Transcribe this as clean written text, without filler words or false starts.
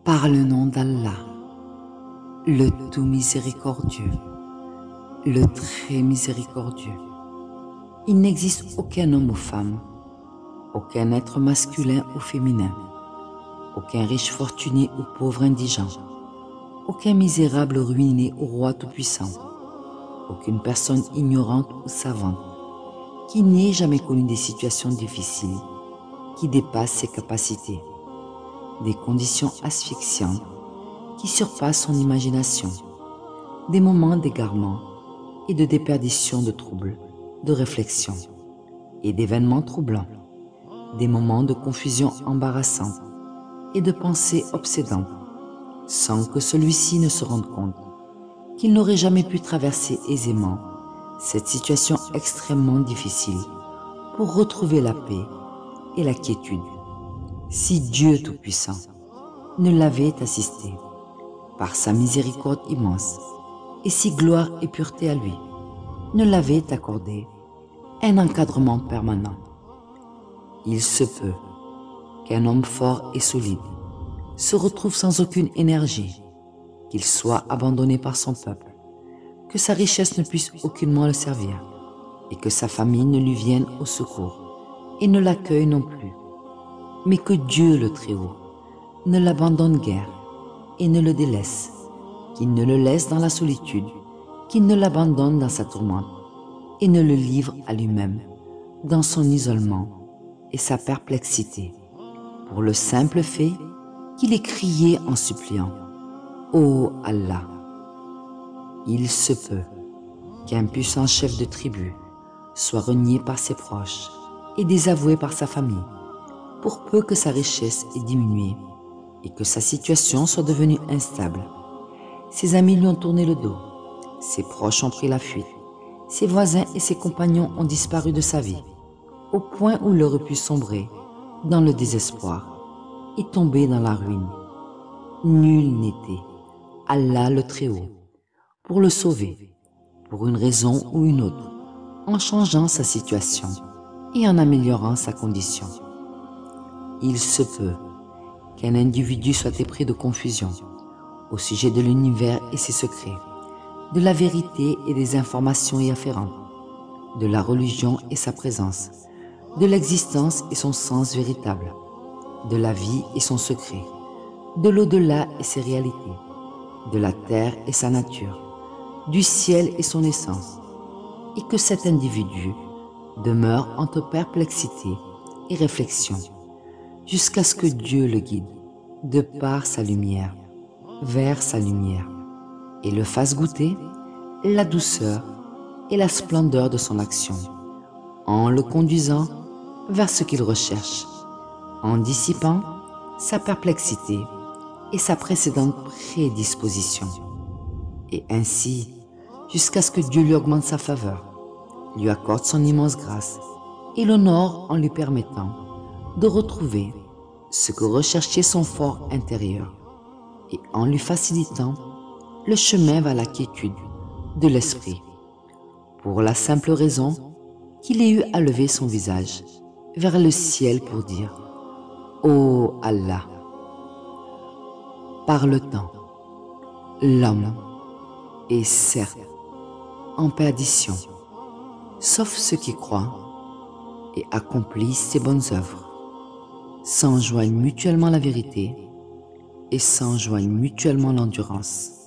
Par le nom d'Allah, le tout miséricordieux, le très miséricordieux. Il n'existe aucun homme ou femme, aucun être masculin ou féminin, aucun riche fortuné ou pauvre indigent, aucun misérable ruiné ou roi tout-puissant, aucune personne ignorante ou savante qui n'ait jamais connu des situations difficiles qui dépassent ses capacités, des conditions asphyxiantes qui surpassent son imagination, des moments d'égarement et de déperdition de troubles, de réflexion et d'événements troublants, des moments de confusion embarrassante et de pensées obsédantes, sans que celui-ci ne se rende compte qu'il n'aurait jamais pu traverser aisément cette situation extrêmement difficile pour retrouver la paix et la quiétude, si Dieu Tout-Puissant ne l'avait assisté par sa miséricorde immense et si gloire et pureté à lui ne l'avaient accordé un encadrement permanent. Il se peut qu'un homme fort et solide se retrouve sans aucune énergie, qu'il soit abandonné par son peuple, que sa richesse ne puisse aucunement le servir et que sa famille ne lui vienne au secours et ne l'accueille non plus, mais que Dieu le Très-Haut ne l'abandonne guère et ne le délaisse, qu'il ne le laisse dans la solitude, qu'il ne l'abandonne dans sa tourmente et ne le livre à lui-même dans son isolement et sa perplexité, pour le simple fait qu'il ait crié en suppliant « Ô Allah !» Il se peut qu'un puissant chef de tribu soit renié par ses proches et désavoué par sa famille, pour peu que sa richesse ait diminué et que sa situation soit devenue instable. Ses amis lui ont tourné le dos, ses proches ont pris la fuite, ses voisins et ses compagnons ont disparu de sa vie, au point où il aurait pu sombrer dans le désespoir et tomber dans la ruine. Nul n'était, Allah le Très-Haut, pour le sauver, pour une raison ou une autre, en changeant sa situation et en améliorant sa condition. Il se peut qu'un individu soit épris de confusion au sujet de l'univers et ses secrets, de la vérité et des informations y afférentes, de la religion et sa présence, de l'existence et son sens véritable, de la vie et son secret, de l'au-delà et ses réalités, de la terre et sa nature, du ciel et son essence, et que cet individu demeure entre perplexité et réflexion, jusqu'à ce que Dieu le guide, de par sa lumière, vers sa lumière, et le fasse goûter la douceur et la splendeur de son action, en le conduisant vers ce qu'il recherche, en dissipant sa perplexité et sa précédente prédisposition, et ainsi jusqu'à ce que Dieu lui augmente sa faveur, lui accorde son immense grâce et l'honore en lui permettant de retrouver ce que recherchait son fort intérieur et en lui facilitant le chemin vers la quiétude de l'esprit, pour la simple raison qu'il ait eu à lever son visage vers le ciel pour dire « Ô Allah !» Par le temps, l'homme est certes en perdition, sauf ceux qui croient et accomplissent ses bonnes œuvres, s'enjoignent mutuellement la vérité et s'enjoignent mutuellement l'endurance.